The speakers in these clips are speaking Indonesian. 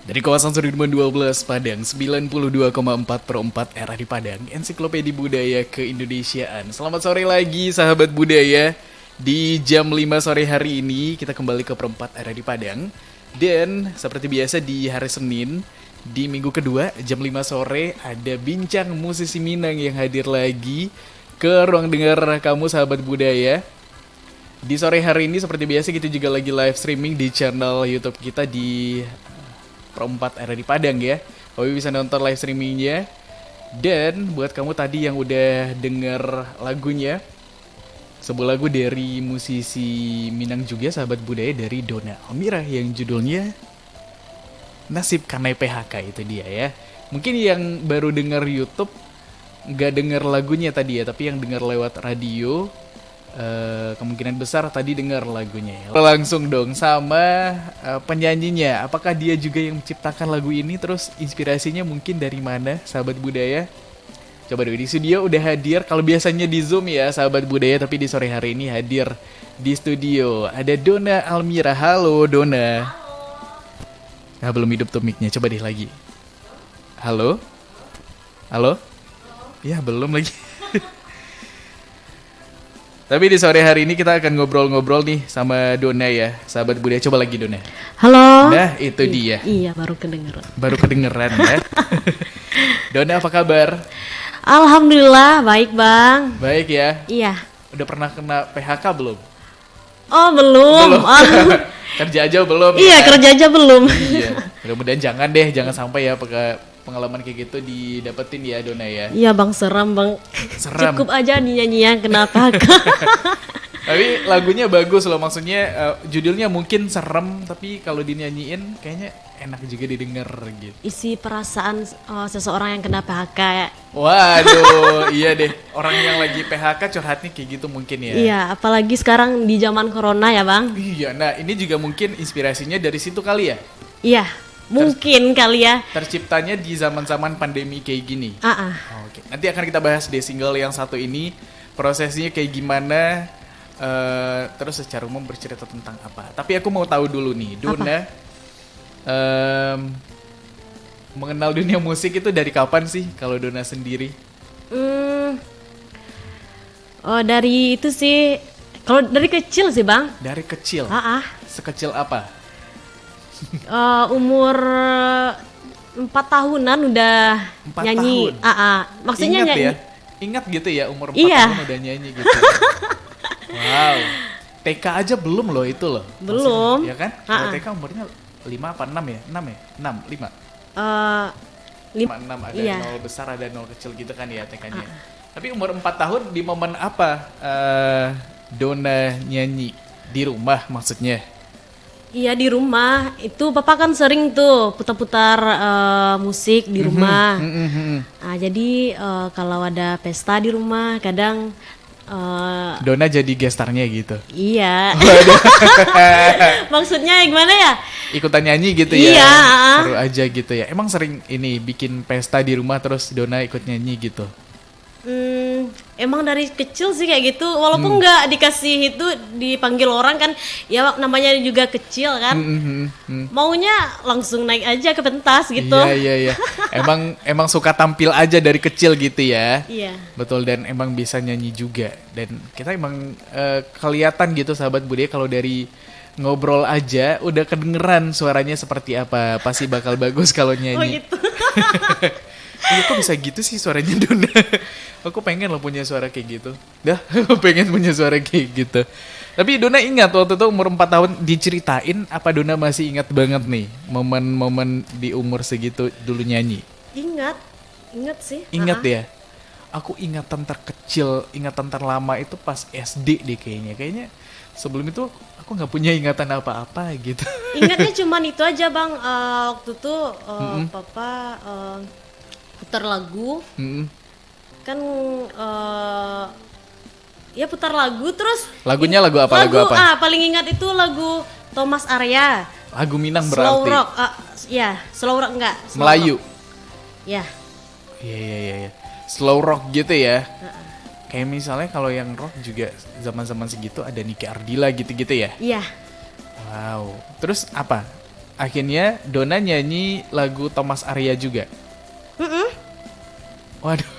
Dari kawasan Sudirman 12 Padang 92,4/4 era di Padang, ensiklopedia budaya keindonesiaan. Selamat sore lagi sahabat budaya. Di jam 5 sore hari ini kita kembali ke perempat era di Padang. Dan seperti biasa di hari Senin, di minggu kedua jam 5 sore ada bincang musisi Minang yang hadir lagi ke ruang dengar kamu sahabat budaya. Di sore hari ini seperti biasa kita juga lagi live streaming di channel YouTube kita di Perempat Era di Padang ya. Kamu bisa nonton live streamingnya. Dan buat kamu tadi yang udah denger lagunya, sebuah lagu dari musisi Minang juga sahabat budaya dari Donna Almira yang judulnya Nasib Kanai PHK, itu dia ya. Mungkin yang baru denger YouTube nggak denger lagunya tadi ya, tapi yang denger lewat radio kemungkinan besar tadi dengar lagunya ya. Langsung dong sama penyanyinya. Apakah dia juga yang menciptakan lagu ini? Terus inspirasinya mungkin dari mana sahabat budaya? Coba dulu di studio udah hadir. Kalau biasanya di Zoom ya sahabat budaya, tapi di sore hari ini hadir di studio. Ada Donna Almira. Halo Donna. Nah, belum hidup tuh mic-nya. Coba deh lagi. Halo? Halo? Ya belum lagi. Tapi di sore hari ini kita akan ngobrol-ngobrol nih sama Donna ya, sahabat budaya. Coba lagi Donna. Halo. Nah itu dia. Iya baru kedengeran. Baru kedengeran ya. Donna apa kabar? Alhamdulillah baik bang. Baik ya. Iya. Udah pernah kena PHK belum? Oh belum. Kerja aja belum? Iya ya? kerja aja belum. Iya. Mudah-mudahan jangan sampai ya pengalaman kayak gitu didapetin ya Donna ya. Iya bang serem bang. Seram. Cukup aja nyanyian kenapa? Tapi lagunya bagus loh, maksudnya judulnya mungkin serem, tapi kalau dinyanyiin kayaknya enak juga didengar gitu. Isi perasaan seseorang yang kena PHK ya. Waduh, iya deh. Orang yang lagi PHK curhatnya kayak gitu mungkin ya. Iya apalagi sekarang di zaman corona ya bang. Iya, nah ini juga mungkin inspirasinya dari situ kali ya. Iya mungkin kali ya. Terciptanya di zaman-zaman pandemi kayak gini. Oke, nanti akan kita bahas deh single yang satu ini, prosesnya kayak gimana, terus secara umum bercerita tentang apa. Tapi aku mau tahu dulu nih, Donna, mengenal dunia musik itu dari kapan sih kalau Donna sendiri? Oh dari itu sih, kalau dari kecil sih bang. Dari kecil? Sekecil apa? Umur 4 tahunan udah 4 nyanyi. tahun? Maksudnya Ingat nyanyi. ya? Ingat gitu ya umur 4 Iya. tahun udah nyanyi gitu. Wow. TK aja belum loh itu loh. Belum. Maksudnya, ya kan? Kalau TK umurnya 5 apa 6 ya? 6 ya? 6, 5. 6 ada iya. 0 besar ada 0 kecil gitu kan ya TK-nya. Tapi umur 4 tahun di momen apa Donna nyanyi? Di rumah maksudnya? Iya di rumah. Itu papa kan sering tuh putar-putar musik di rumah. Nah, jadi kalau ada pesta di rumah kadang Donna jadi gestarnya gitu. iya. Maksudnya gimana ya? Ikutan nyanyi gitu ya. Iya. Seru aja gitu ya. Emang sering ini bikin pesta di rumah terus Donna ikut nyanyi gitu. Emang dari kecil sih kayak gitu, walaupun nggak dikasih itu dipanggil orang kan, ya namanya juga kecil kan, maunya langsung naik aja ke pentas gitu. Iya. Emang suka tampil aja dari kecil gitu ya. Iya. Betul, dan emang bisa nyanyi juga. Dan kita emang kelihatan gitu sahabat budaya kalau dari ngobrol aja udah kedengeran suaranya seperti apa. Pasti bakal bagus kalau nyanyi. Oh gitu. Iya, kok bisa gitu sih suaranya Donna? Aku pengen loh punya suara kayak gitu. Dah, pengen punya suara kayak gitu. Tapi Donna ingat waktu itu umur 4 tahun diceritain, apa Donna masih ingat banget nih momen-momen di umur segitu dulu nyanyi? Ingat sih. Ingat ya? Aku ingatan terkecil, ingatan terlama itu pas SD deh kayaknya. Kayaknya sebelum itu aku nggak punya ingatan apa-apa gitu. Ingatnya cuman itu aja bang, waktu itu papa putar lagu, kan ya putar lagu terus. Lagunya lagu apa? Lagu apa? Paling ingat itu lagu Thomas Arya. Lagu Minang berarti. Slow rock, slow rock enggak? Slow Melayu. Rock. Ya. Iya. Slow rock gitu ya. Kayak misalnya kalau yang rock juga zaman-zaman segitu ada Niki Ardila gitu-gitu ya. Iya. Wow. Terus apa? akhirnya Dona nyanyi lagu Thomas Arya juga. Waduh,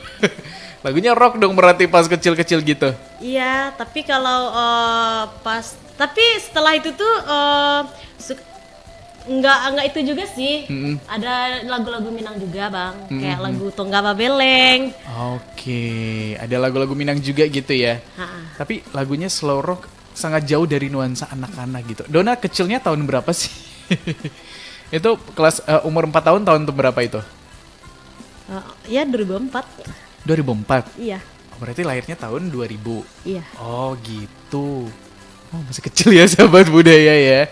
lagunya rock dong berarti pas kecil-kecil gitu. Iya, tapi kalau tapi setelah itu tuh enggak itu juga sih. Ada lagu-lagu Minang juga, Bang. Kayak lagu Tongga Babeleng. Oke, ada lagu-lagu Minang juga gitu ya. Tapi lagunya slow rock sangat jauh dari nuansa anak-anak gitu. Dona kecilnya tahun berapa sih? Itu kelas umur 4 tahun berapa itu? Ya 2004. 2004? Iya. Berarti lahirnya tahun 2000? Iya. Oh gitu. Oh masih kecil ya sahabat budaya ya.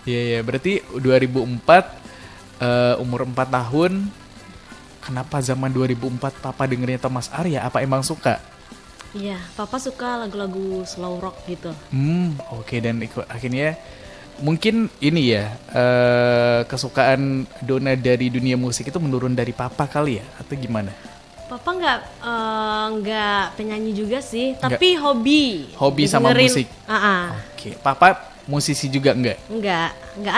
Iya, berarti 2004 umur 4 tahun. Kenapa zaman 2004 Papa dengerinnya Thomas Arya? Apa emang suka? Iya, Papa suka lagu-lagu slow rock gitu. Oke, dan akhirnya mungkin ini ya kesukaan Dona dari dunia musik itu menurun dari Papa kali ya, atau gimana? Papa nggak penyanyi juga sih, tapi hobi. Hobi sama musik. Oke, Papa musisi juga enggak? Nggak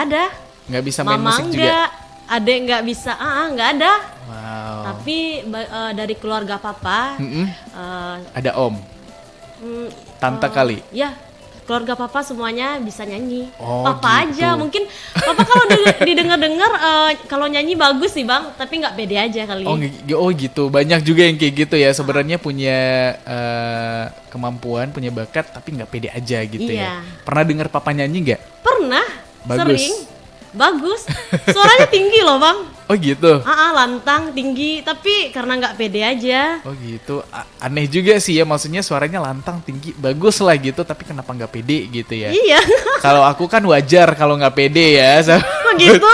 ada. Nggak bisa main Mama musik juga? enggak, adek nggak bisa, nggak ada. Wow. Tapi dari keluarga Papa ada om, tante kali. Ya, keluarga Papa semuanya bisa nyanyi. Oh, Papa gitu. aja mungkin Papa kalau didengar-dengar kalau nyanyi bagus sih Bang, tapi nggak pede aja kali. Oh gitu, banyak juga yang kayak gitu ya. Sebenarnya punya kemampuan, punya bakat, tapi nggak pede aja gitu ya. Pernah dengar Papa nyanyi nggak? Pernah, Bagus. sering. Bagus, suaranya tinggi loh Bang. Oh gitu. Lantang, tinggi, tapi karena nggak pede aja. Oh gitu, aneh juga sih ya, maksudnya suaranya lantang, tinggi, bagus lah gitu, tapi kenapa nggak pede gitu ya? Iya. Kalau aku kan wajar kalau nggak pede ya. Kok gitu?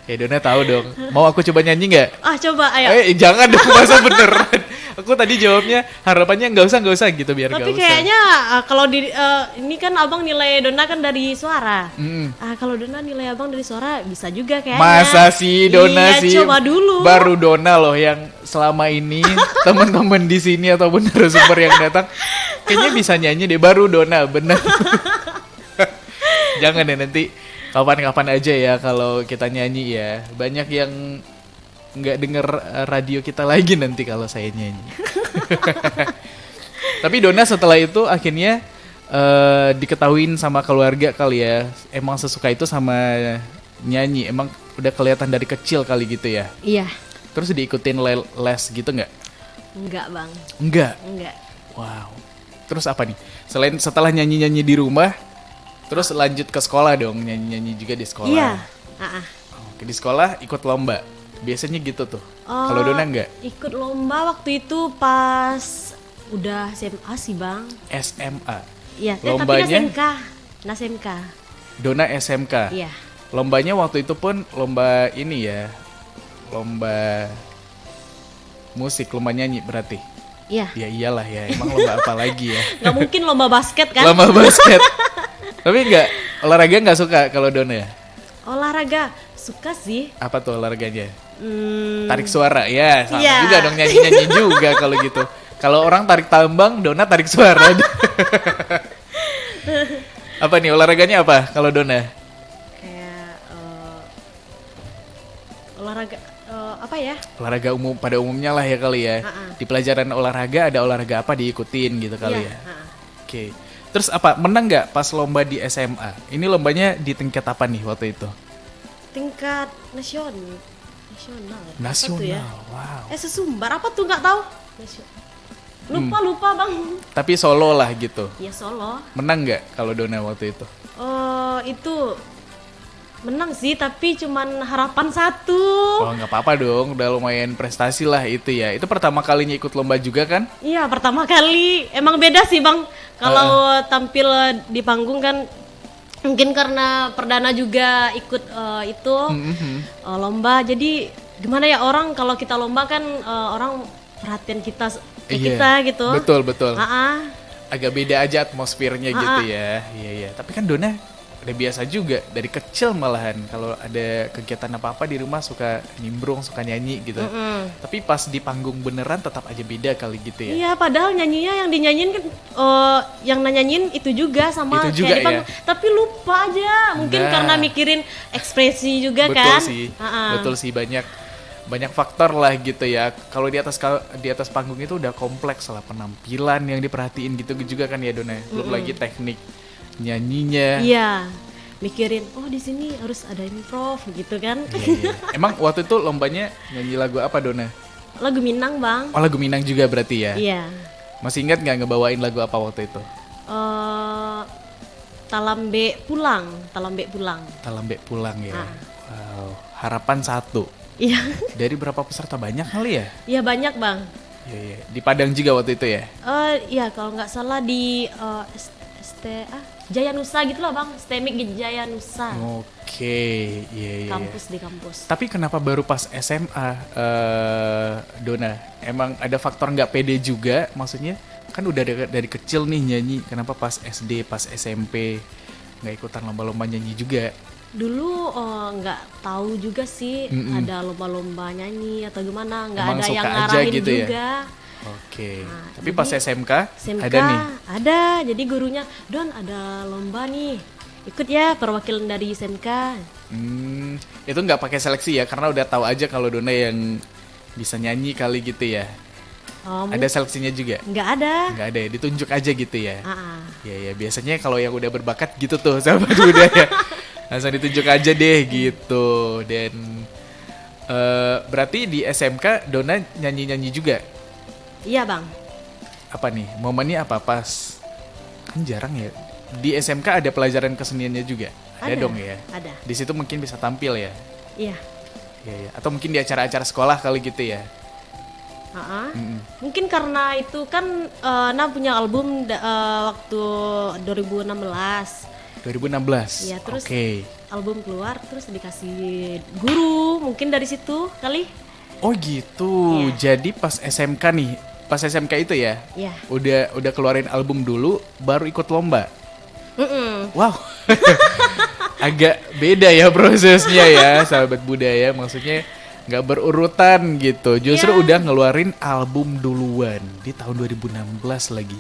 Ya Dona tahu dong. Mau aku coba nyanyi nggak? Coba ayo. Jangan dong, masa beneran. Aku tadi jawabnya harapannya nggak usah gitu biar nggak usah. Tapi kayaknya kalau ini kan abang nilai Dona kan dari suara. Kalau Dona nilai abang dari suara bisa juga kayaknya. Masa sih Dona sih? Coba dulu. Baru Dona loh yang selama ini teman-teman di sini ataupun narasumber yang datang kayaknya bisa nyanyi deh. Baru Dona bener. Jangan deh nanti kapan-kapan aja ya kalau kita nyanyi ya. Banyak yang nggak denger radio kita lagi nanti kalau saya nyanyi. Tapi Dona setelah itu akhirnya diketahuin sama keluarga kali ya, emang sesuka itu sama nyanyi, emang udah kelihatan dari kecil kali gitu ya? Iya. Terus diikutin les gitu nggak? Enggak Bang. Enggak? Enggak. Wow. Terus apa nih? Selain setelah nyanyi-nyanyi di rumah, terus lanjut ke sekolah dong, nyanyi-nyanyi juga di sekolah? Iya. Oke, di sekolah ikut lomba? Biasanya gitu tuh. Kalau Dona enggak? Ikut lomba waktu itu pas udah SMA sih Bang. SMA? Iya, Lombanya? tapi SMK. Dona SMK? Iya. Lombanya waktu itu pun lomba ini ya, lomba musik, lomba nyanyi berarti? Iya. Ya iyalah ya, emang lomba apa lagi ya? Gak mungkin lomba basket kan? Lomba basket. Tapi enggak, olahraga enggak suka kalau Dona ya? Olahraga, suka sih. Apa tuh olahraganya? Tarik suara, ya sama Iya. juga dong, nyanyi-nyanyi juga kalau gitu. Kalau orang tarik tambang, Dona tarik suara. Apa nih olahraganya apa kalau Dona? Kayak olahraga apa ya? Olahraga umum pada umumnya lah ya kali ya. Di pelajaran olahraga ada olahraga apa diikutin gitu kali ya. Oke. Terus apa menang nggak pas lomba di SMA? Ini lombanya di tingkat apa nih waktu itu? Tingkat nasional. Nasional. Apa tuh ya? Wow. Sesumbar apa tuh nggak tahu. Lupa Bang. Tapi solo lah gitu. Ya Solo. Menang nggak kalau Dona waktu itu? Itu menang sih, tapi cuman harapan 1. Oh nggak apa-apa dong, udah lumayan prestasi lah itu ya. Itu pertama kalinya ikut lomba juga kan? Iya, pertama kali. Emang beda sih Bang. Kalau tampil di panggung kan, mungkin karena perdana juga ikut lomba. Jadi gimana ya, orang kalau kita lomba kan orang perhatian kita ke kita gitu. Betul. Agak beda aja atmosfernya gitu ya. Iya. Tapi kan Dona udah biasa juga dari kecil malahan kalau ada kegiatan apa-apa di rumah suka nimbrung, suka nyanyi gitu. Tapi pas di panggung beneran tetap aja beda kali gitu ya. Iya, padahal nyanyinya yang dinyanyiin kan yang nanyanyiin itu juga sama Itu juga kayak di panggung. Tapi lupa aja, mungkin Nah. karena mikirin ekspresi juga Betul kan. sih, Ha-ha. betul sih, banyak faktor lah gitu ya. Kalau di atas panggung itu udah kompleks lah, penampilan yang diperhatiin gitu juga kan ya Dona. Belum lagi teknik nyanyinya. Iya, mikirin di sini harus ada improv gitu kan. Iya. Emang waktu itu lombanya nyanyi lagu apa Dona? Lagu Minang, Bang. Oh, lagu Minang juga berarti ya? Iya. Masih ingat nggak ngebawain lagu apa waktu itu? Talambe pulang, Talambe pulang. Talambe pulang ya. Ah. Wow, harapan 1. Iya. Dari berapa peserta, banyak kali ya? Iya banyak, Bang. Iya, iya. Di Padang juga waktu itu ya? Iya, kalau nggak salah di Jaya Nusa gitu loh, Bang. STMIK di Jaya Nusa. Oke, iya, iya. Kampus di kampus. Tapi kenapa baru pas SMA, Dona? Emang ada faktor nggak pede juga? Maksudnya kan udah dari kecil nih nyanyi, kenapa pas SD, pas SMP nggak ikutan lomba-lomba nyanyi juga? Dulu nggak tahu juga sih ada lomba-lomba nyanyi atau gimana. Nggak Emang ada suka yang aja ngarahin gitu ya? juga. Oke, Nah, tapi jadi pas SMK, SMK ada nih? ada. Jadi gurunya, Don ada lomba nih. Ikut ya perwakilan dari SMK. Itu nggak pakai seleksi ya, karena udah tahu aja kalau Dona yang bisa nyanyi kali gitu ya. Ada seleksinya juga? Nggak ada. Nggak ada ya, ditunjuk aja gitu ya. Ah. Ya ya, biasanya kalau yang udah berbakat gitu tuh sahabat budaya. Langsung ditunjuk aja deh gitu. Dan berarti di SMK Dona nyanyi-nyanyi juga? Iya, Bang. Apa nih, momennya apa pas? Kan jarang ya. Di SMK ada pelajaran keseniannya juga? Ada dong ya? Ada. Di situ mungkin bisa tampil ya? Iya. Iya, ya. Atau mungkin di acara-acara sekolah kali gitu ya? Mungkin karena itu kan Nah punya album waktu 2016. 2016? Iya, terus Oke. album keluar terus dikasih guru, mungkin dari situ kali. Oh gitu. Iya. Jadi pas SMK nih, pas SMK itu ya? Iya. Udah keluarin album dulu, baru ikut lomba. Wow. Agak beda ya prosesnya ya, sahabat budaya. Maksudnya nggak berurutan gitu. Justru Iya. udah ngeluarin album duluan di tahun 2016 lagi.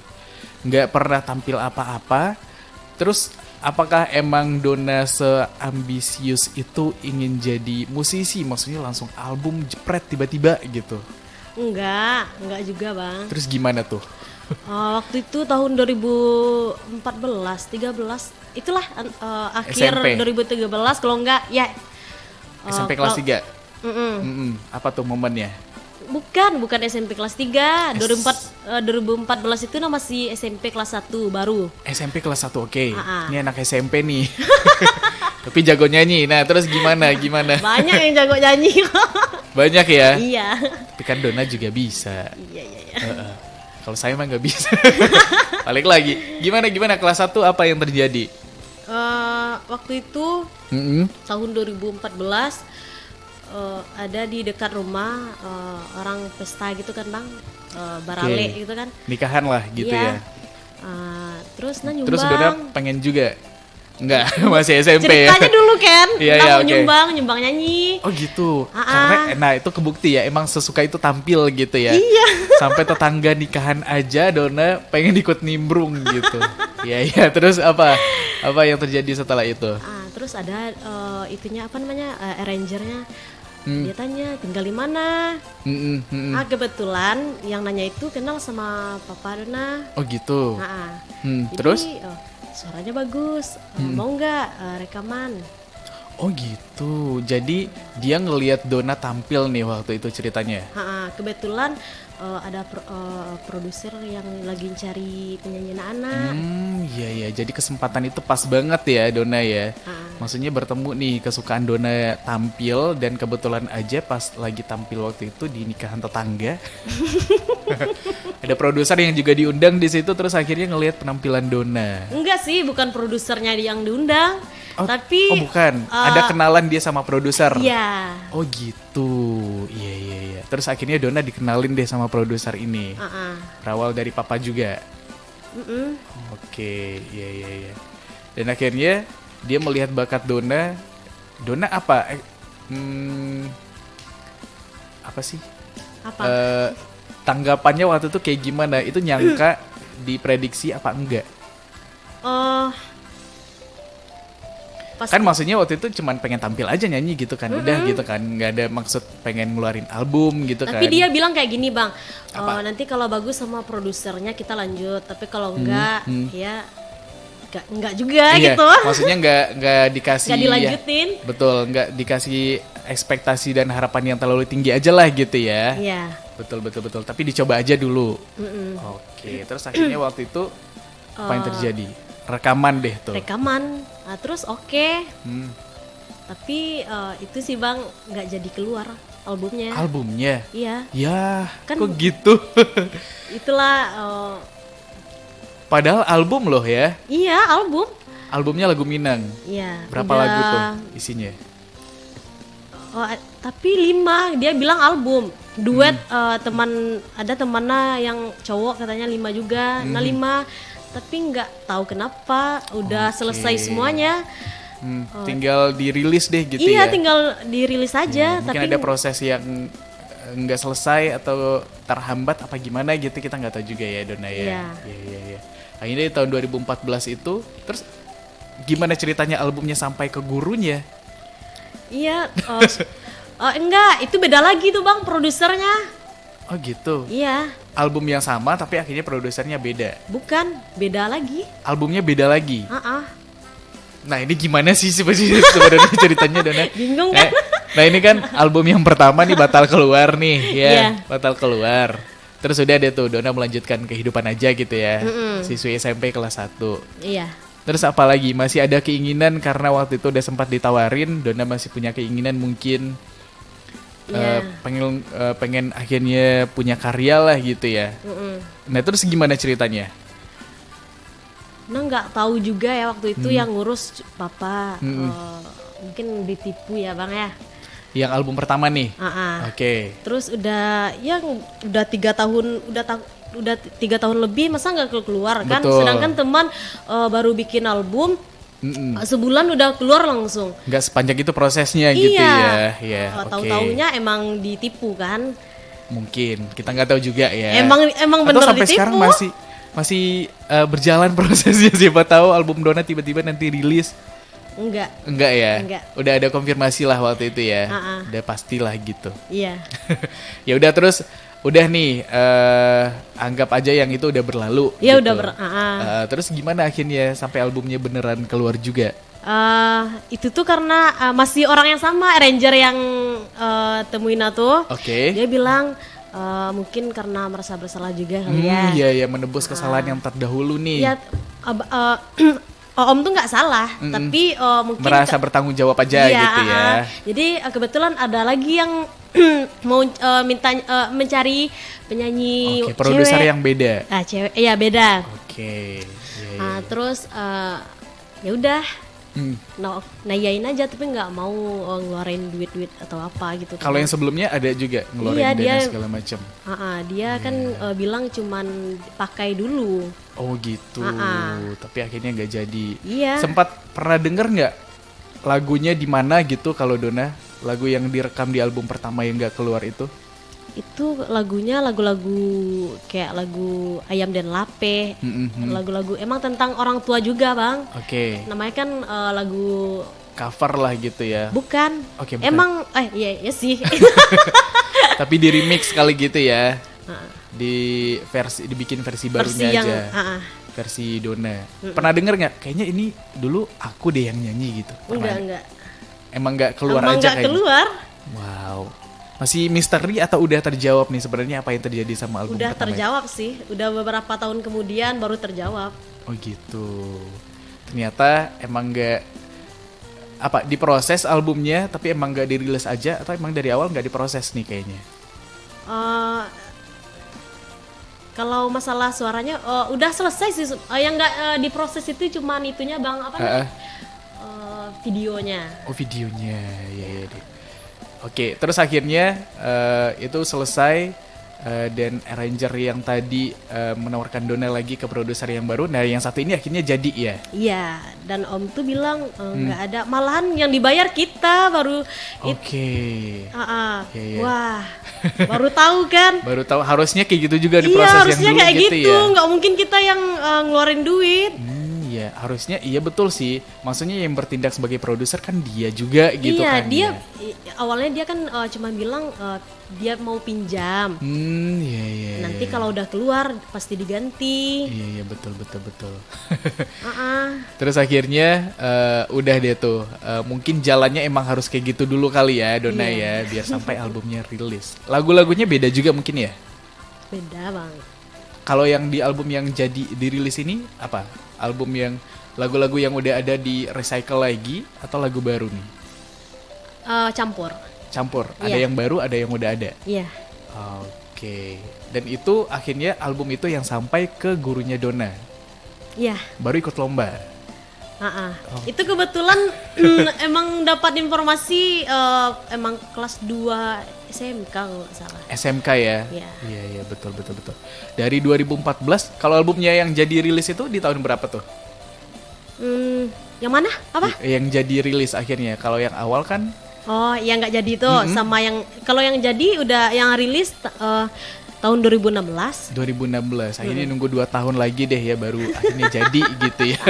Nggak pernah tampil apa-apa. Terus apakah emang Dona seambisius itu ingin jadi musisi? Maksudnya langsung album jepret tiba-tiba gitu. Enggak juga, Bang. Terus gimana tuh? Waktu itu tahun 2014, 13, itulah akhir SMP. 2013 kalau enggak ya. SMP kelas 3? Mm-mm. Apa tuh momennya? Bukan SMP kelas 3. 2014 itu masih SMP kelas 1 baru. SMP kelas 1, oke. Ah. Ini anak SMP nih. Tapi jago nyanyi. Nah, terus gimana? Banyak yang jago nyanyi. Banyak ya? Iya. Tapi kan Dona juga bisa. Iya. Kalau saya mah nggak bisa. Balik lagi. Gimana kelas 1 apa yang terjadi? Waktu itu tahun 2014 ada di dekat rumah orang pesta gitu kan, Bang. Barale Oke. gitu kan. Nikahan lah gitu Iya. ya. Terus nyumbang. Terus Dona pengen juga? Enggak, masih SMP Ceritanya ya. dulu kan. Iya, Nah, oke. nyumbang nyanyi. Oh gitu. Ah. Karena itu kebukti ya, emang sesuka itu tampil gitu ya. Iya. Sampai tetangga nikahan aja Dona pengen ikut nimbrung gitu. Iya, terus apa? Apa yang terjadi setelah itu? Terus ada itunya apa namanya? Arrangernya. Dia tanya tinggal di mana. Kebetulan yang nanya itu kenal sama Papa Dona. Oh gitu. Jadi, Terus? Suaranya bagus. Mau nggak rekaman? Oh gitu. Jadi dia ngelihat Dona tampil nih waktu itu ceritanya. Kebetulan ada produser yang lagi cari penyanyi anak. Iya. Jadi kesempatan itu pas banget ya Dona ya. Maksudnya bertemu nih kesukaan Dona tampil dan kebetulan aja pas lagi tampil waktu itu di nikahan tetangga. Ada produser yang juga diundang di situ terus akhirnya ngelihat penampilan Dona. Enggak sih, bukan produsernya yang diundang, tapi bukan. Ada kenalan dia sama produser. Iya. Oh gitu. Iya. Terus akhirnya Dona dikenalin deh sama produser ini. Berawal dari papa juga. Oke, iya. Dan akhirnya dia melihat bakat Donna apa? Apa sih? Apa? Tanggapannya waktu itu kayak gimana? Itu nyangka diprediksi apa enggak? Pas Kan maksudnya waktu itu cuman pengen tampil aja nyanyi gitu kan, udah gitu kan, nggak ada maksud pengen ngeluarin album gitu kan. tapi dia bilang kayak gini bang, Apa? nanti kalau bagus sama produsernya kita lanjut, tapi kalau enggak ya enggak juga Iya, gitu. maksudnya nggak dikasih Nggak dilanjutin. ya, betul, nggak dikasih ekspektasi dan harapan yang terlalu tinggi aja lah gitu ya. Iya. Betul. Tapi dicoba aja dulu. Oke, terus akhirnya waktu itu apa yang terjadi? Rekaman deh tuh. Rekaman, nah, terus oke. Hmm. Tapi itu sih bang nggak jadi keluar albumnya. Albumnya? Iya. Ya, Kan- kok gitu? Itulah. Padahal album loh ya. Iya album. Albumnya lagu Minang. Iya. Berapa udah- lagu tuh isinya? Tapi 5, dia bilang album. Duet ada temannya yang cowok katanya 5 juga. Nah 5, tapi nggak tahu kenapa udah Oke. selesai semuanya. Tinggal dirilis deh gitu Iya ya. tinggal dirilis aja. Mungkin tapi ada proses yang nggak selesai atau terhambat apa gimana gitu, kita nggak tahu juga ya Donna ya. Iya. Iya. Akhirnya di tahun 2014 itu, terus gimana ceritanya albumnya sampai ke gurunya? Iya. Enggak, itu beda lagi tuh bang produsernya. Oh gitu. Iya, Album yang sama tapi akhirnya produsernya beda. bukan beda lagi. Albumnya beda lagi. Ah. Nah ini gimana sih sebenarnya ceritanya Donna? Bingung kan? Nah ini kan album yang pertama nih batal keluar nih ya, Iya. batal keluar. Terus udah deh tuh Donna melanjutkan kehidupan aja gitu ya, siswi SMP kelas 1. Iya. Terus apa lagi? Masih ada keinginan karena waktu itu udah sempat ditawarin, Donna masih punya keinginan mungkin Iya. pengen akhirnya punya karya lah gitu ya. Nah terus gimana ceritanya? Nah nggak tahu juga ya waktu itu yang ngurus papa. Mungkin ditipu ya bang ya. Yang album pertama nih. Oke. Terus udah 3 tahun udah 3 tahun lebih masa nggak keluar kan? Betul. Sedangkan teman baru bikin album sebulan udah keluar langsung. Nggak sepanjang itu prosesnya gitu ya. Iya. Oke. Tahu-taunya emang ditipu kan? Mungkin kita nggak tahu juga ya. Emang Atau bener sampai ditipu. sekarang masih berjalan prosesnya, siapa tahu album Donna tiba-tiba nanti rilis. Enggak ya. Enggak. Udah ada konfirmasi lah waktu itu ya. Udah pastilah gitu. Iya. Ya udah terus udah nih anggap aja yang itu udah berlalu. Ya gitu. udah Terus gimana akhirnya sampai albumnya beneran keluar juga? Itu tuh karena masih orang yang sama, arranger yang temuin tuh. Oke. Dia bilang mungkin karena merasa bersalah juga kali ya. Iya menebus kesalahan yang terdahulu nih. Ya Om tuh nggak salah, tapi mungkin Merasa bertanggung jawab aja iya, gitu ya. Jadi kebetulan ada lagi yang mau mencari penyanyi Oke, produser cewek. yang beda. Cewek, iya beda. Oke. Iya. Terus ya udah, nayain aja tapi nggak mau ngeluarin duit atau apa gitu. Kalau yang sebelumnya ada juga ngeluarin Iya, dana dia- segala macam. Dia kan bilang cuman pakai dulu. Oh gitu. Tapi akhirnya nggak jadi. Iya. Sempat pernah denger nggak lagunya di mana gitu kalau Donna? Lagu yang direkam di album pertama yang nggak keluar itu? Itu lagunya lagu-lagu kayak lagu Ayam dan Lape. Lagu-lagu emang tentang orang tua juga bang. Oke. Namanya kan lagu Cover lah gitu ya. bukan. Oke, bukan. Emang iya sih. Tapi di remix kali gitu ya. Dibikin versi barunya Versi yang aja. Versi Donna. Pernah denger nggak? Kayaknya ini dulu aku deh yang nyanyi gitu. Pernah? enggak. Emang nggak keluar Emang aja nggak kayaknya. keluar. Wow. Masih misteri atau udah terjawab nih sebenarnya apa yang terjadi sama album Udah pertama? terjawab sih. Udah beberapa tahun kemudian baru terjawab. Oh gitu. Ternyata emang nggak diproses albumnya, tapi emang nggak dirilis aja atau emang dari awal nggak diproses nih kayaknya. Kalau masalah suaranya udah selesai sih. Yang nggak diproses itu cuman itunya bang apa namanya? Videonya. Oh videonya, ya deh. Oke, terus akhirnya itu selesai. dan arranger yang tadi menawarkan Donna lagi ke produser yang baru. Nah yang satu ini akhirnya jadi ya. Iya, dan Om tuh bilang nggak ada, malahan yang dibayar kita baru. Oke. Iya. Wah, baru tahu kan? Baru tahu, harusnya kayak gitu juga di Iya, proses yang harusnya dulu kayak gitu, ya. nggak mungkin kita yang ngeluarin duit. Iya, harusnya iya betul sih. Maksudnya yang bertindak sebagai produser kan dia juga gitu Iya, kan. dia Ya. awalnya dia kan cuma bilang dia mau pinjam. Iya. Nanti kalau udah keluar pasti diganti. Iya betul. Uh-uh. Terus akhirnya udah deh tuh. Mungkin jalannya emang harus kayak gitu dulu kali ya, Donna ya, biar sampai albumnya rilis. Lagu-lagunya beda juga mungkin ya? Beda bang. Kalau yang di album yang jadi dirilis ini apa? Album yang lagu-lagu yang udah ada di recycle lagi atau lagu baru nih? Campur. Ada Iya. yang baru, ada yang udah ada. Iya. Oke. Dan itu akhirnya album itu yang sampai ke gurunya Donna. Iya. Baru ikut lomba. Itu kebetulan emang dapat informasi emang kelas 2 SMK kalau nggak salah. SMK ya? Iya. Iya betul. Dari 2014, kalau albumnya yang jadi rilis itu di tahun berapa tuh? Yang mana? Apa? Yang jadi rilis akhirnya. Kalau yang awal kan Oh, yang nggak jadi tuh sama yang kalau yang jadi udah yang rilis tahun 2016. 2016. Akhirnya nunggu 2 tahun lagi deh ya baru akhirnya jadi gitu ya.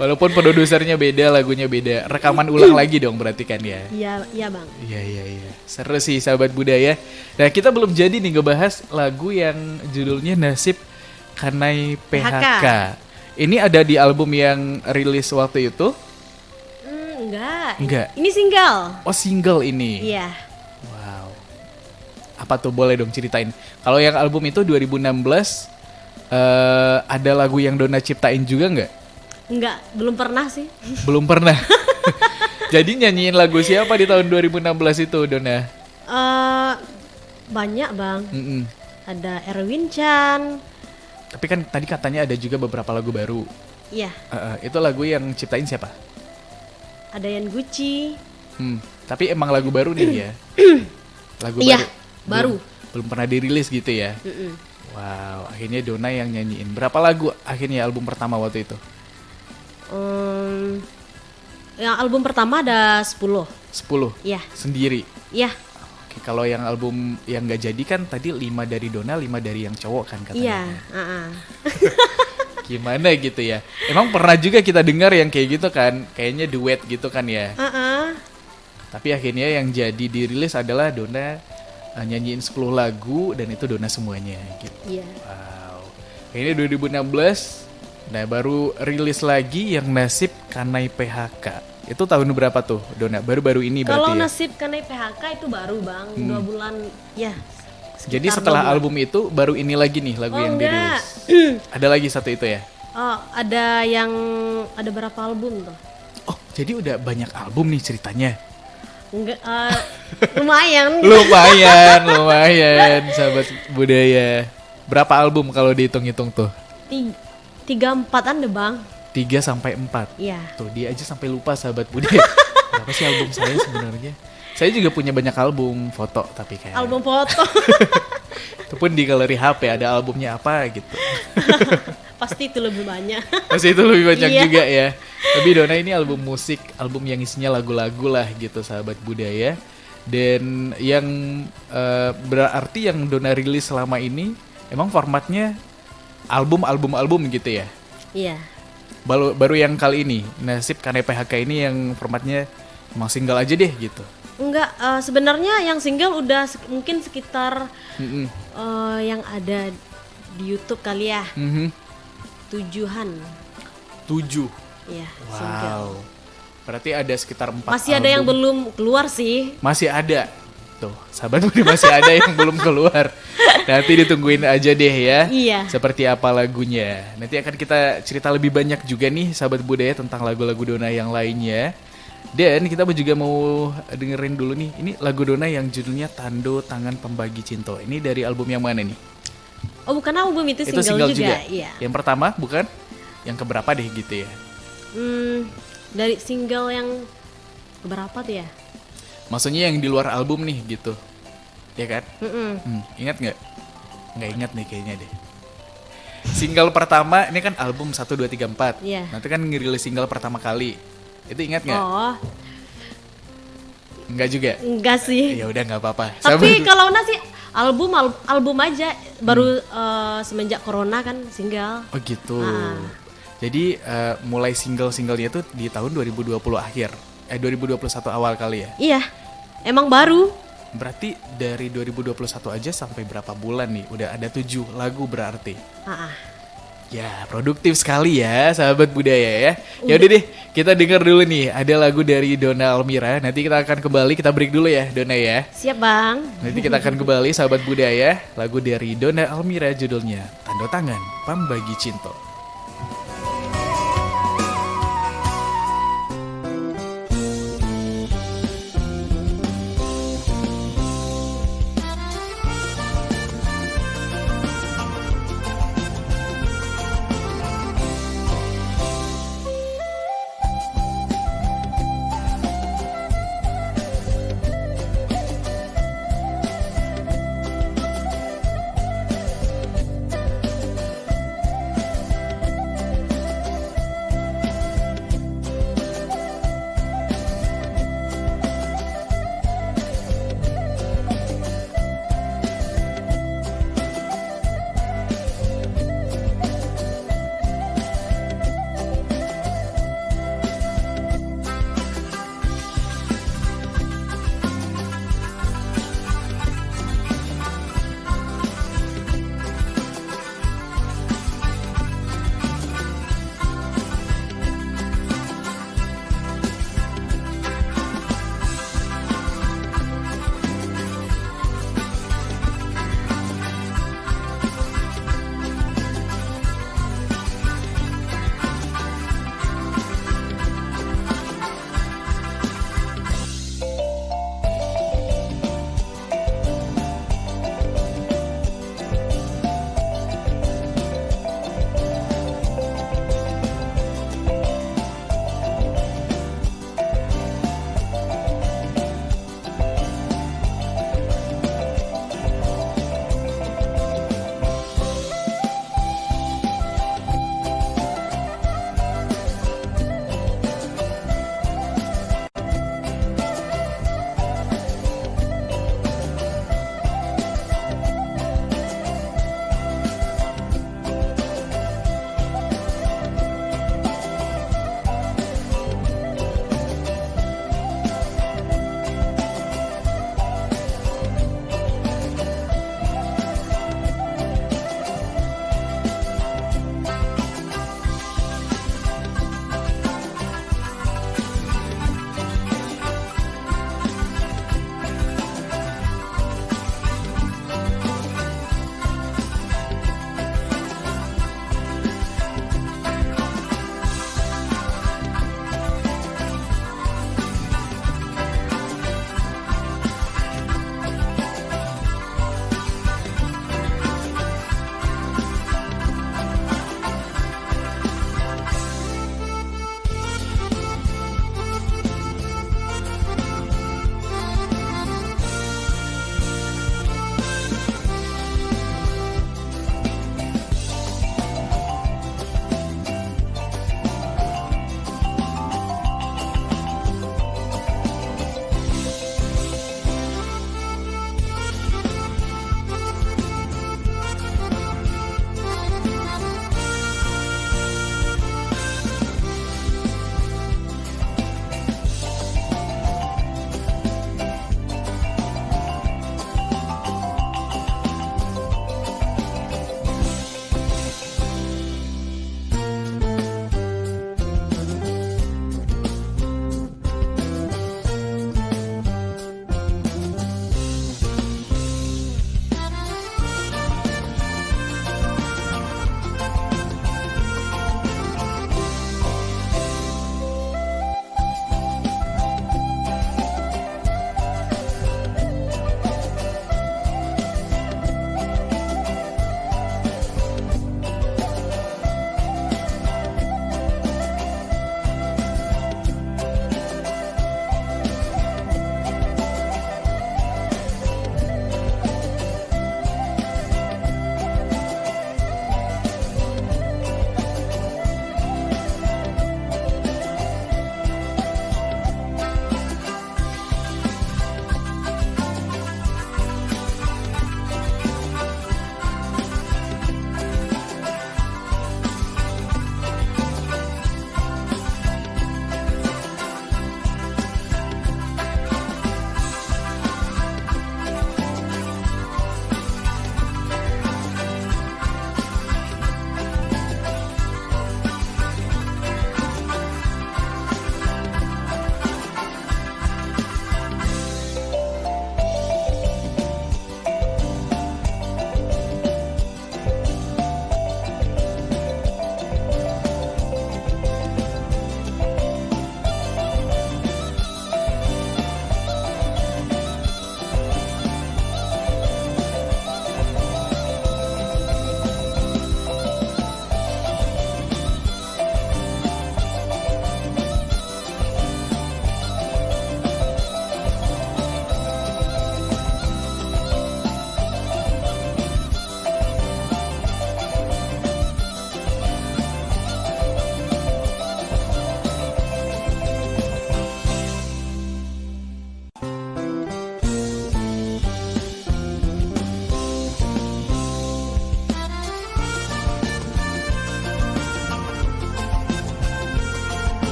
Walaupun produsernya beda, lagunya beda. Rekaman ulang lagi dong berarti kan ya? Iya bang. Iya. Seru sih sahabat budaya. Nah kita belum jadi nih ngebahas lagu yang judulnya Nasib Kanai PHK. Ini ada di album yang rilis waktu itu? Enggak. Ini single. Oh single ini? Iya. Wow. Apa tuh, boleh dong ceritain. Kalau yang album itu 2016 ada lagu yang Donna ciptain juga nggak? Enggak, belum pernah sih. Belum pernah. Jadi nyanyiin lagu siapa di tahun 2016 itu Donna? Banyak bang. Mm-mm. Ada Erwin Chan. Tapi kan tadi katanya ada juga beberapa lagu baru. Iya. Itu lagu yang ciptain siapa? Ada yang Gucci. Tapi emang lagu baru nih ya? Lagu Iya, baru. baru. Belum pernah dirilis gitu ya? Wow, akhirnya Donna yang nyanyiin. Berapa lagu akhirnya album pertama waktu itu? Yang album pertama ada 10. 10? Iya. Sendiri? Iya. Oke, kalau yang album yang gak jadi kan tadi 5 dari Donna, 5 dari yang cowok kan katanya. Iya. Gimana gitu ya? Emang pernah juga kita dengar yang kayak gitu kan? Kayaknya duet gitu kan ya? Tapi akhirnya yang jadi dirilis adalah Donna nyanyiin 10 lagu dan itu Donna semuanya gitu. Iya. Wow. Ini 2016. Nah baru rilis lagi yang Nasib Kanai PHK. Itu tahun berapa tuh Donna? Baru-baru ini berarti Kalau ya? Nasib Kanai PHK itu baru bang, 2 bulan ya. Jadi setelah album itu baru ini lagi nih lagu yang dirilis. Ada lagi satu itu ya? Oh, ada berapa album tuh? Oh, jadi udah banyak album nih ceritanya. Enggak, lumayan. lumayan sahabat budaya. Berapa album kalau dihitung-hitung tuh? 3-4an deh bang. 3 sampai 4. Iya. Tuh dia aja sampai lupa sahabat budaya. Berapa sih album saya sebenarnya? Saya juga punya banyak album foto tapi kayak Album foto. itu pun di galeri HP ada albumnya apa gitu. Pasti itu lebih banyak. Masih itu lebih banyak Iya. juga ya. Tapi Donna ini album musik, album yang isinya lagu-lagu lah gitu sahabat budaya. Dan yang berarti yang Donna rilis selama ini emang formatnya album gitu ya. Iya. Baru yang kali ini Nasib Kanai PHK ini yang formatnya emang single aja deh gitu. Enggak, sebenarnya yang single udah mungkin sekitar yang ada di YouTube kali ya. 7-an. 7. Iya, single. Wow. Berarti ada sekitar 4 Masih ada yang belum keluar sih. Masih ada. Tuh, sahabat budaya masih ada yang belum keluar. Nanti ditungguin aja deh ya. Iya. Seperti apa lagunya. Nanti akan kita cerita lebih banyak juga nih sahabat budaya tentang lagu-lagu Donna yang lainnya. Dan kita juga mau dengerin dulu nih. Ini lagu Donna yang judulnya Tando Tangan Pembagi Cinta. Ini dari album yang mana nih? Oh, bukan album itu Itu single juga. Iya. Yang pertama bukan? Yang keberapa deh gitu ya? Dari single yang keberapa tuh ya? Maksudnya yang di luar album nih gitu. Ya kan? Ingat nggak? nggak ingat nih kayaknya deh. Single pertama ini kan album 1, 2, 3, 4. Iya. Nanti kan ngerilis single pertama kali. Itu ingat nggak? Oh, Enggak juga. enggak sih. Ya udah nggak apa-apa. Tapi kalau nasi album aja baru semenjak corona kan single. Oh gitu. Ah. Jadi mulai single-singlenya tuh di tahun 2020 akhir. 2021 awal kali ya. Iya, emang baru. Berarti dari 2021 aja sampai berapa bulan nih? Udah ada 7 lagu berarti. Ah, ah. Ya, produktif sekali ya, sahabat budaya ya. Ya udah deh, kita dengar dulu nih. Ada lagu dari Donna Almira. Nanti kita akan kembali, kita break dulu ya, Donna ya. Siap bang. Nanti kita akan kembali, sahabat budaya. Lagu dari Donna Almira judulnya Tanda Tangan Pambagi Cinta.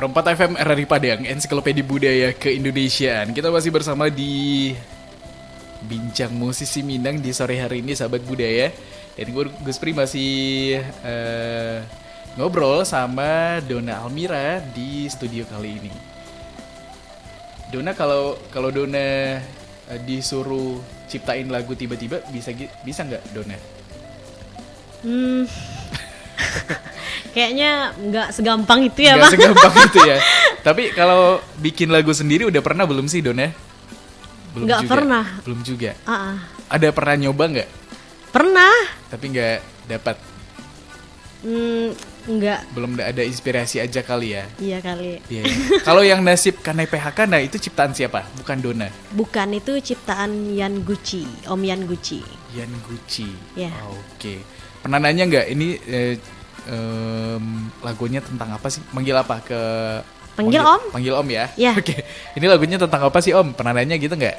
Perempat FM RRI Padang, Ensiklopedia Budaya Keindonesiaan. Kita masih bersama di Bincang Musisi Minang di sore hari ini, sahabat budaya. Dan Gus Pri masih ngobrol sama Donna Almira di studio kali ini. Donna, kalau Donna disuruh ciptain lagu tiba-tiba bisa nggak, Donna? Kayaknya nggak segampang itu ya, Nggak Bang. segampang itu ya. Tapi kalau bikin lagu sendiri udah pernah belum sih, Donna? Nggak pernah. Belum juga. Ada Pernah nyoba nggak? Pernah. Tapi nggak dapat. Nggak. Belum ada inspirasi aja kali ya. Iya kali. Iya. Kalau yang nasib Kanai PHK, nah itu ciptaan siapa? Bukan Donna. Bukan, itu ciptaan Yan Gucci, Om Yan Gucci. Yan Gucci. Ya. Oke. Pernah nanya nggak ini lagunya tentang apa sih? Manggil apa ke? Panggil Om. Panggil Om ya. Ya. Oke. Ini lagunya tentang apa sih, Om? Pernah nanya gitu nggak?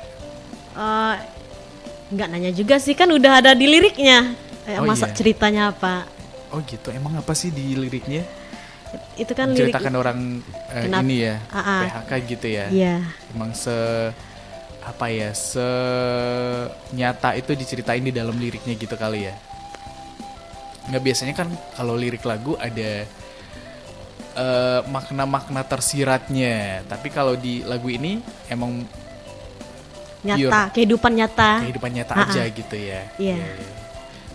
Nggak nanya juga sih, kan udah ada di liriknya. Masa iya. ceritanya apa? Oh gitu. Emang apa sih di liriknya? Itu kan lirik. Menceritakan orang ini ya, PHK gitu ya. Iya. Emang nyata itu diceritain di dalam liriknya gitu kali ya. Nggak, biasanya kan kalau lirik lagu ada makna-makna tersiratnya. Tapi kalau di lagu ini emang Nyata, kehidupan nyata. kehidupan nyata aja gitu ya. Iya. Iya.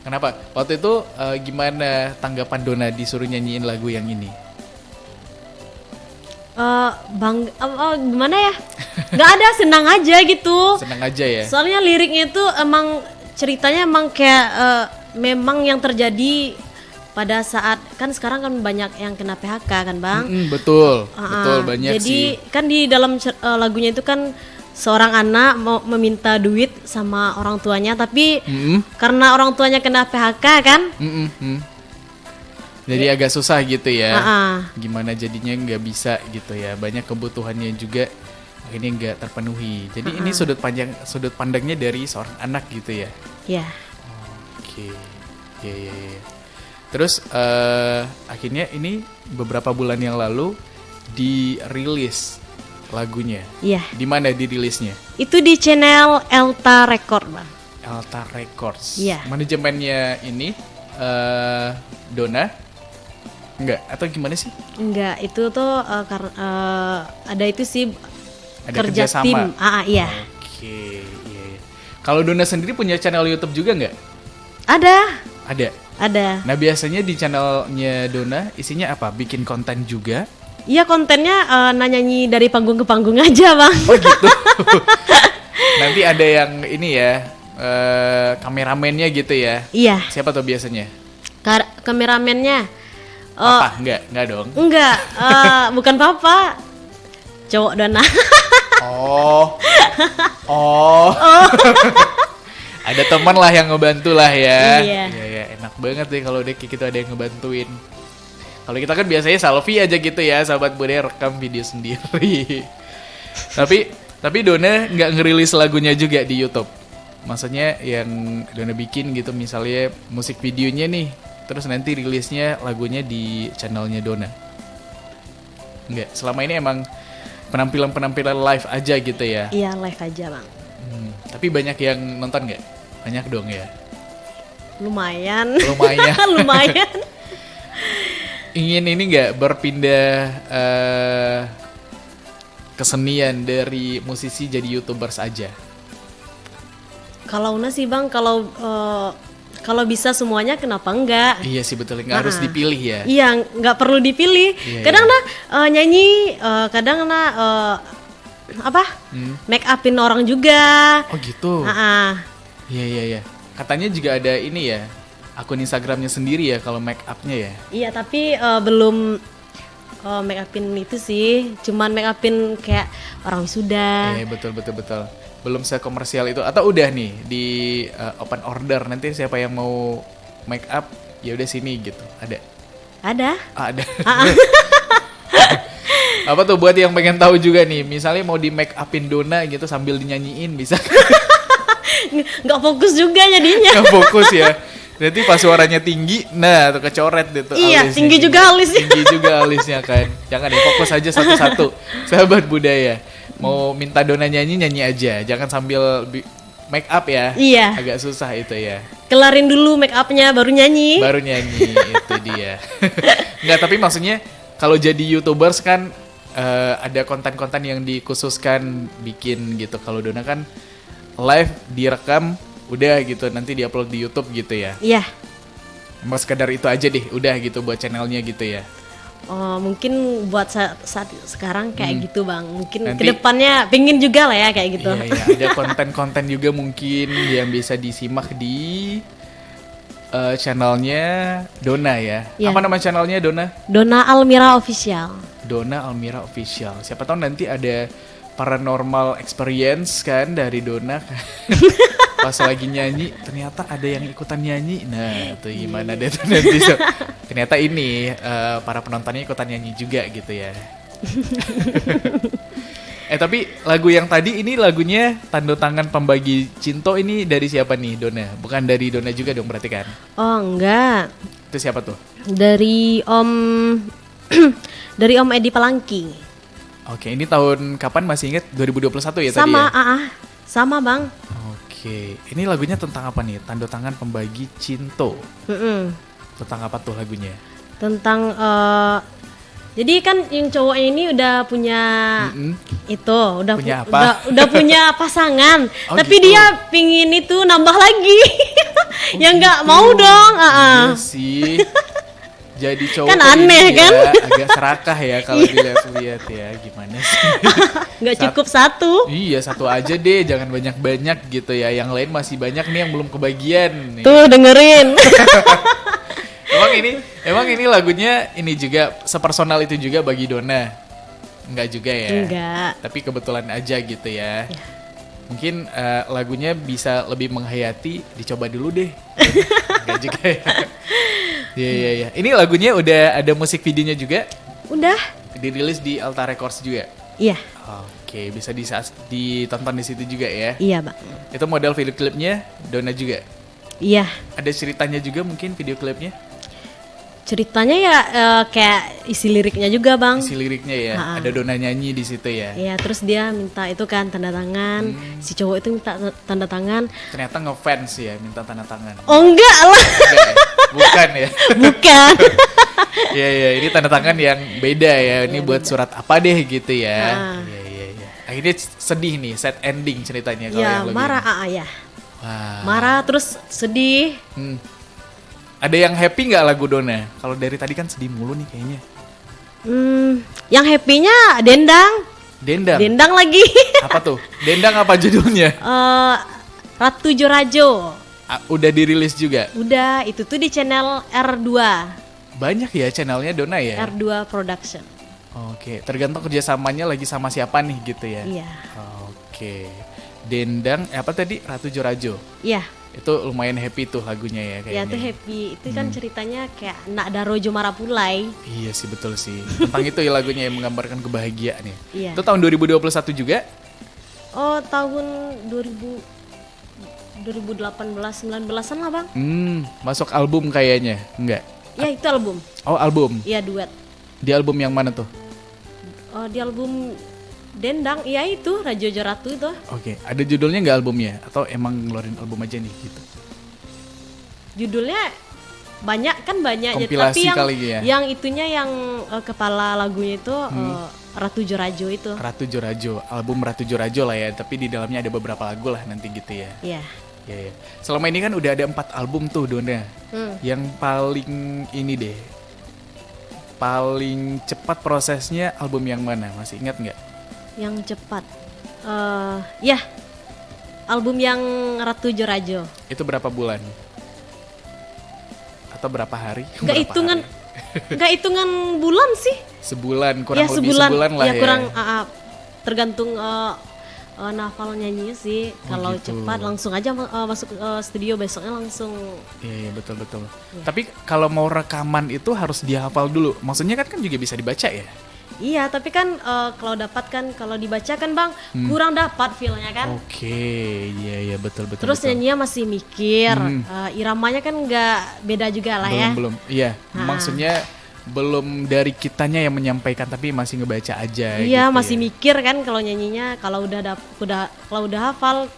Kenapa? Waktu itu gimana tanggapan Donna disuruh nyanyiin lagu yang ini? Gimana ya? Nggak ada, senang aja gitu. Senang aja ya? Soalnya liriknya itu emang ceritanya emang kayak memang yang terjadi pada saat, kan sekarang kan banyak yang kena PHK kan, Bang. Betul, betul banyak jadi, sih. Jadi kan di dalam lagunya itu kan seorang anak mau meminta duit sama orang tuanya, tapi karena orang tuanya kena PHK kan. Jadi agak susah gitu ya. Gimana jadinya nggak bisa gitu ya. Banyak kebutuhannya juga akhirnya nggak terpenuhi. Jadi ini sudut pandangnya dari seorang anak gitu ya. Iya. Oke. Ya. Terus akhirnya ini beberapa bulan yang lalu dirilis lagunya. Iya. Di mana dirilisnya? Itu di channel Elta Record, Bang. Elta Records. Iya. Manajemennya ini Donna? Enggak, atau gimana sih? Enggak, itu tuh ada itu sih, Ada kerja kerjasama. tim. Iya. Oke, iya. Kalau Donna sendiri punya channel YouTube juga nggak? Ada. Ada. Nah, biasanya di channelnya Donna isinya apa? Bikin konten juga? Iya, kontennya nyanyi dari panggung ke panggung aja, Bang. Oh gitu. Nanti ada yang ini ya, kameramennya gitu ya? Iya. Siapa tuh biasanya? Kameramennya. Papa? Enggak dong. Enggak, bukan papa. Cowok Donna. Oh. Ada teman lah yang ngebantu lah ya. Iya, enak banget deh kalau kayak gitu ada yang ngebantuin. Kalau kita kan biasanya selfie aja gitu ya, sahabat budaya, rekam video sendiri. tapi Donna nggak ngerilis lagunya juga di YouTube. Maksudnya yang Donna bikin gitu, misalnya musik videonya nih, terus nanti rilisnya lagunya di channelnya Donna. Enggak, selama ini emang penampilan live aja gitu ya. Iya, live aja, Bang. Tapi banyak yang nonton nggak? Banyak dong ya. Lumayan. Lumayan. Ingin ini nggak berpindah kesenian dari musisi jadi YouTubers aja? Kalau Una sih, Bang, kalau bisa semuanya kenapa enggak? Iya sih, betul, nggak harus dipilih ya. Iya, nggak perlu dipilih. Kadang nyanyi, kadang make upin orang juga. Oh gitu. Iya. Katanya juga ada ini ya, akun Instagramnya sendiri ya kalau make upnya ya. Iya, tapi belum make upin itu sih, cuman make upin kayak orang wisuda. Iya, betul. Belum sekomersial itu, atau udah nih di open order, nanti siapa yang mau make up ya udah sini gitu. Ada. Apa tuh buat yang pengen tahu juga nih, misalnya mau di make upin Donna gitu sambil dinyanyiin bisa? Nggak fokus juga jadinya. Nggak fokus ya. Nanti pas suaranya tinggi, nah tuh kecoret deh tuh Iya, alisnya. tinggi juga alisnya. Tinggi juga alisnya kan. Jangan deh, fokus aja satu-satu. Sahabat budaya. Mau minta Dona nyanyi aja. Jangan sambil make up ya. Iya. Agak susah itu ya. Kelarin dulu make upnya baru nyanyi. Baru nyanyi, itu dia. Enggak, tapi maksudnya kalau jadi YouTubers kan ada konten-konten yang dikhususkan bikin gitu. Kalau Dona kan live direkam udah gitu, nanti diupload di YouTube gitu ya. Iya. Mas sekedar itu aja deh, udah gitu buat channelnya gitu ya. Oh, mungkin buat saat sekarang kayak gitu Bang. Mungkin Nanti- kedepannya pingin juga lah ya kayak gitu. Iya, ada konten-konten juga mungkin yang bisa disimak di channelnya Dona ya. Iya. Apa nama channelnya Dona? Dona Almira Official. Dona Almira Official. Siapa tahu nanti ada paranormal experience kan dari Dona. Pas lagi nyanyi ternyata ada yang ikutan nyanyi. Nah, itu gimana deh tuh nanti. Ternyata ini para penontonnya ikutan nyanyi juga gitu ya. Tapi lagu yang tadi ini lagunya Tanda Tangan Pembagi Cinto ini dari siapa nih Dona? Bukan dari Dona juga dong berarti kan? Oh, enggak. Itu siapa tuh? Dari Om dari Om Edi Palangki. Oke, ini tahun kapan masih ingat? 2021 ya tadi Sama, ya? sama Bang. Oke, ini lagunya tentang apa nih? Tanda Tangan Pembagi Cinto. Mm-mm. Tentang apa tuh lagunya? Tentang jadi kan yang cowoknya ini udah punya itu, udah Punya apa? udah punya pasangan, Oh, tapi gitu. dia pingin itu nambah lagi. Ya nggak gitu. mau dong. Iya sih. Jadi cowok Kan tuh ini aneh, ya, kan? agak serakah ya kalau dilihat-lihat ya. Gimana sih? Nggak cukup satu. Iya, satu aja deh, jangan banyak-banyak gitu ya. Yang lain masih banyak nih yang belum kebagian nih. Tuh dengerin. Emang ini lagunya ini juga sepersonal itu juga bagi Dona? Enggak juga ya? Enggak. Tapi kebetulan aja gitu ya. Mungkin lagunya bisa lebih menghayati, dicoba dulu deh. Enggak juga ya? Iya. Ini lagunya udah ada musik videonya juga? Udah. Dirilis di Alta Records juga? Iya. Oke, bisa ditonton di situ juga ya? Iya Bang. Itu model video klipnya Dona juga? Iya. Ada ceritanya juga mungkin video klipnya? Ceritanya ya kayak isi liriknya juga Bang. Isi liriknya ya, ada Dona nyanyi di situ ya. Iya, terus dia minta itu kan tanda tangan. Si cowok itu minta tanda tangan. Ternyata ngefans ya, minta tanda tangan. Oh enggak lah. Enggak ya? Bukan ya? Bukan. Iya, ini tanda tangan yang beda ya. Ini buat surat apa deh gitu ya. Iya. Akhirnya sedih nih, sad ending ceritanya kalau Ya yang lagu marah ini. ya. Wah. Marah terus sedih. Ada yang happy nggak lagu Dona? Kalau dari tadi kan sedih mulu nih kayaknya. Yang happy-nya Dendang. Dendang. Dendang lagi. Apa tuh? Dendang apa judulnya? Ratu Jorajo. Udah dirilis juga. Udah, itu tuh di channel R2. Banyak ya channelnya Dona ya? R2 Production. Oke, tergantung kerjasamanya lagi sama siapa nih gitu ya? Iya. Oke, Dendang, apa tadi? Ratu Jorajo. Iya. Itu lumayan happy tuh lagunya ya kayaknya. Ya tuh happy. Itu kan ceritanya kayak Nak Darojo Marapulai. Iya sih, betul sih. Tentang itu ya lagunya yang menggambarkan kebahagiaan ya. Iya. Itu tahun 2021 juga? Oh, tahun 2018 19-an lah, Bang. Masuk album kayaknya. Enggak. Ya, itu album. Oh, album. Iya, duet. Di album yang mana tuh? Oh, di album Dendang, iya itu Rajo Joratu itu. Oke, ada judulnya nggak albumnya? Atau emang ngeluarin album aja nih gitu? Judulnya banyak kan banyak, Kompilasi tapi kali ya? yang itunya yang kepala lagunya itu Ratu Jorajo itu. Ratu Jorajo, album Ratu Jorajo lah ya. Tapi di dalamnya ada beberapa lagu lah nanti gitu ya. Iya. Iya. Selama ini kan udah ada 4 album tuh Dona. Yang paling ini deh, paling cepat prosesnya album yang mana? Masih ingat nggak? Yang cepat. Ya. Album yang Ratu Jorajo. Itu berapa bulan? Atau berapa hari? Enggak Berapa hitungan. hari? Enggak hitungan bulan sih. Sebulan, kurang Ya, lebih sebulan lah ya. kurang tergantung nafal nyanyinya sih. Kalau gitu. cepat langsung aja masuk studio, besoknya langsung. Iya, betul. Tapi kalau mau rekaman itu harus dihafal dulu. Maksudnya kan juga bisa dibaca ya? Iya, tapi kan kalau dapat kan, kalau dibaca kan Bang, kurang dapat feel-nya kan. Oke, iya betul. Terus betul. nyanyinya masih mikir, iramanya kan nggak beda juga lah ya. Belum. Iya, maksudnya belum dari kitanya yang menyampaikan tapi masih ngebaca aja. Iya, gitu masih ya. mikir kan kalau nyanyinya, kalau udah hafal,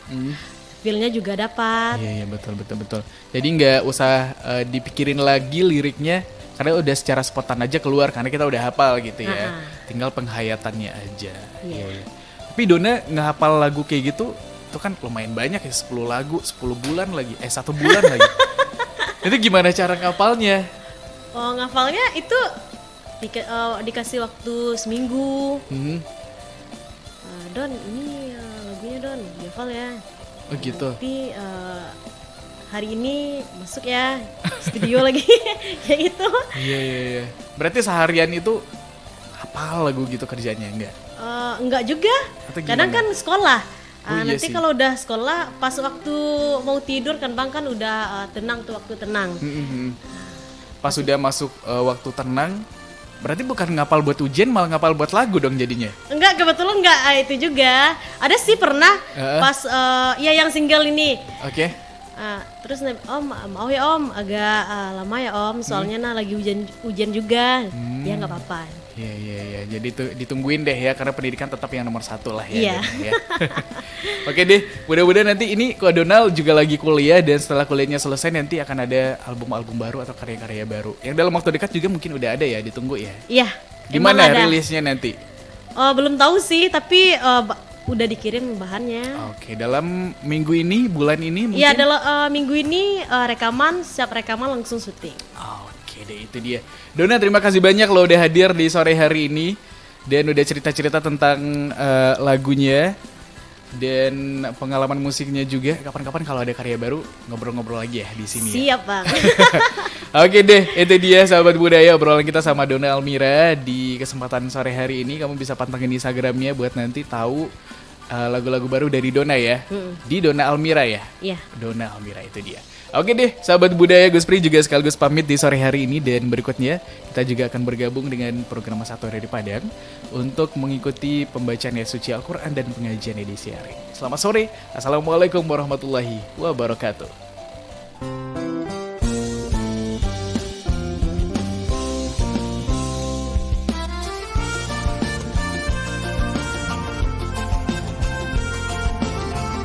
feel-nya juga dapat. Iya betul. Jadi nggak usah dipikirin lagi liriknya karena udah secara spontan aja keluar karena kita udah hafal gitu ya. Tinggal penghayatannya aja. Iya. Tapi Dona ngehafal lagu kayak gitu itu kan lumayan banyak ya, 10 lagu, 10 bulan lagi. 1 bulan lagi. Itu gimana cara ngapalnya? Oh, ngafalnya itu dikasih waktu seminggu. Don, ini lagunya Don, dihafal ya. Oh gitu. Nanti hari ini masuk ya studio lagi kayak gitu. Iya. Berarti seharian itu hafal lagu gitu kerjanya enggak? Enggak juga. Atau gimana? Kadang kan sekolah. Oh, iya Nanti sih. kalau udah sekolah, pas waktu mau tidur kan Bang kan udah tenang tuh, waktu tenang. Pas udah masuk waktu tenang, berarti bukan ngapal buat ujian malah ngapal buat lagu dong jadinya. Enggak, kebetulan enggak itu juga. Ada sih pernah pas ya yang single ini. Oke. Terus Om, mau ya Om, agak lama ya Om, soalnya nah lagi ujian juga. Ya nggak apa-apa. Iya. Jadi tuh ditungguin deh ya karena pendidikan tetap yang nomor 1 lah ya. Iya. Dona, ya. Oke deh, mudah-mudahan nanti ini Kak Donald juga lagi kuliah dan setelah kuliahnya selesai nanti akan ada album-album baru atau karya-karya baru. Yang dalam waktu dekat juga mungkin udah ada ya, ditunggu ya. Iya. Gimana emang ada. rilisnya nanti? Belum tahu sih, tapi udah dikirim bahannya. Oke, dalam minggu ini, bulan ini mungkin? Iya, minggu ini rekaman, siap rekaman langsung syuting. Oke deh, itu dia. Dona, terima kasih banyak lo udah hadir di sore hari ini dan udah cerita-cerita tentang lagunya dan pengalaman musiknya juga. Kapan-kapan kalau ada karya baru ngobrol-ngobrol lagi ya di sini. Siap Bang. Oke deh, itu dia sahabat budaya obrolan kita sama Dona Almira di kesempatan sore hari ini. Kamu bisa pantengin Instagramnya buat nanti tahu lagu-lagu baru dari Dona ya. Di Dona Almira ya. Iya. Dona Almira itu dia. Oke deh, sahabat budaya, Gus Pri juga sekaligus pamit di sore hari ini dan berikutnya kita juga akan bergabung dengan program Satu Hari di Padang untuk mengikuti pembacaan ayat suci Al-Quran dan pengajian edisi hari. Selamat sore, Assalamualaikum warahmatullahi wabarakatuh.